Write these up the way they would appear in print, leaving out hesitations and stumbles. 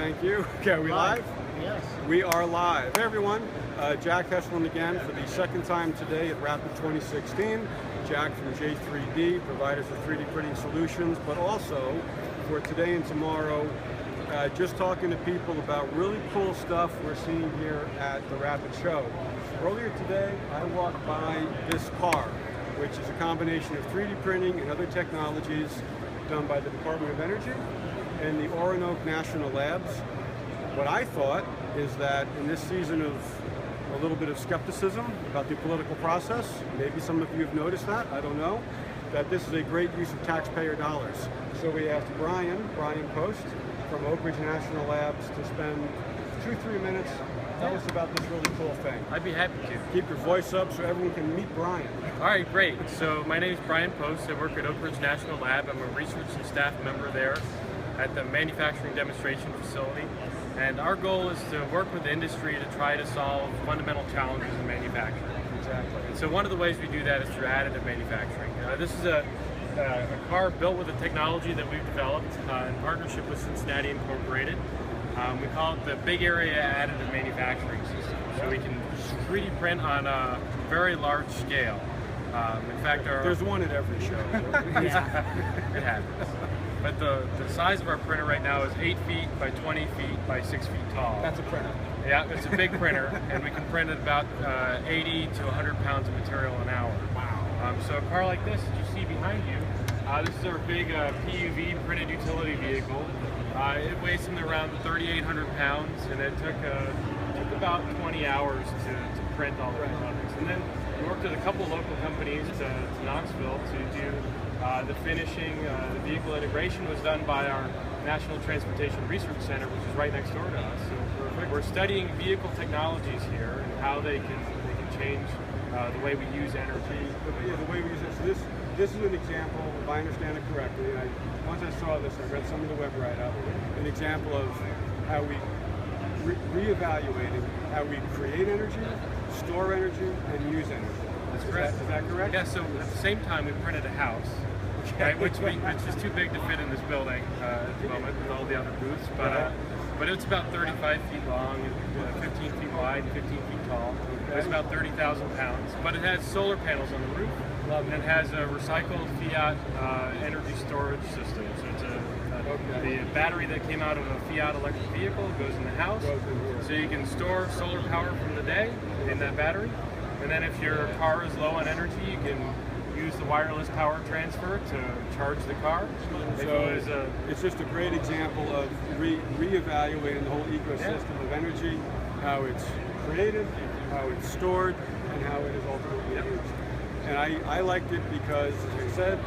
Thank you. Okay, are we live? Yes. We are live. Hey everyone, Jack Heslin again for the second time today at Rapid 2016. Jack from J3D, providers of 3D printing solutions, but also for today and tomorrow, just talking to people about really cool stuff we're seeing here at the Rapid Show. Earlier today, I walked by this car, which is a combination of 3D printing and other technologies done by the Department of Energy and the Roanoke National Labs. What I thought is that in this season of a little bit of skepticism about the political process, maybe some of you have noticed that, I don't know, that this is a great use of taxpayer dollars. So we asked Brian Post from Oak Ridge National Labs to spend 2-3 minutes. Tell us about this really cool thing. I'd be happy to. Keep your voice up so everyone can meet Brian. All right, great. So my name is Brian Post. I work at Oak Ridge National Lab. I'm a research and staff member there at the manufacturing demonstration facility. And our goal is to work with the industry to try to solve fundamental challenges in manufacturing. Exactly. And so one of the ways we do that is through additive manufacturing. This is a car built with a technology that we've developed in partnership with Cincinnati Incorporated. We call it the Big Area Additive Manufacturing System. So we can 3D print on a very large scale. In fact, there's one at every show. It happens. But the size of our printer right now is 8 feet by 20 feet by 6 feet tall. That's a printer. Yeah, it's a big printer, and we can print at about 80 to 100 pounds of material an hour. Wow. So a car like this that you see behind you, this is our big PUV printed utility vehicle. It weighs something around 3,800 pounds, and it took about 20 hours to print all the components. And then we worked with a couple local companies to Knoxville to do the finishing. The vehicle integration was done by our National Transportation Research Center, which is right next door to us. So we're studying vehicle technologies here and how they can change the way we use energy. Yeah, the way we use it. So this is an example, if I understand it correctly. Once I saw this, I read some of the web write-up. An example of how we reevaluating how we create energy, store energy, and use energy. That's correct. Is that correct? Yeah. So at the same time, we printed a house. Right, which is too big to fit in this building at the moment with all the other booths, but it's about 35 feet long, and 15 feet wide, and 15 feet tall. It's about 30,000 pounds, but it has solar panels on the roof, and it has a recycled Fiat energy storage system. So it's the battery that came out of a Fiat electric vehicle goes in the house, so you can store solar power from the day in that battery, and then if your car is low on energy, you can use the wireless power transfer to charge the car. So it's just a great example of reevaluating the whole ecosystem of energy, how it's created, how it's stored, and how it is ultimately used. And I liked it because, as I said,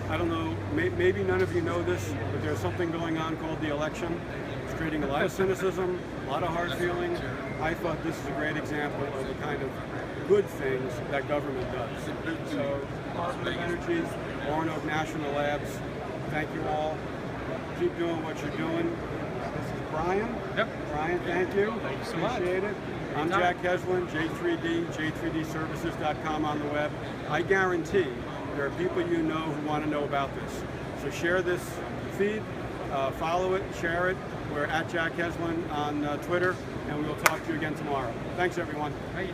I don't know, maybe none of you know this, but there's something going on called the election. It's creating a lot of cynicism, a lot of hard feelings. I thought this is a great example of the kind of good things that government does. So, Department of Energy, Roanoke National Labs, thank you all. Keep doing what you're doing. This is Brian. Yep. Brian, thank you. Thank you so much. Appreciate it. I'm Jack Heslin, J3D, J3Dservices.com on the web. I guarantee there are people you know who want to know about this. So share this feed, follow it, share it. We're at Jack Heslin on Twitter, and we will talk to you again tomorrow. Thanks, everyone. Bye.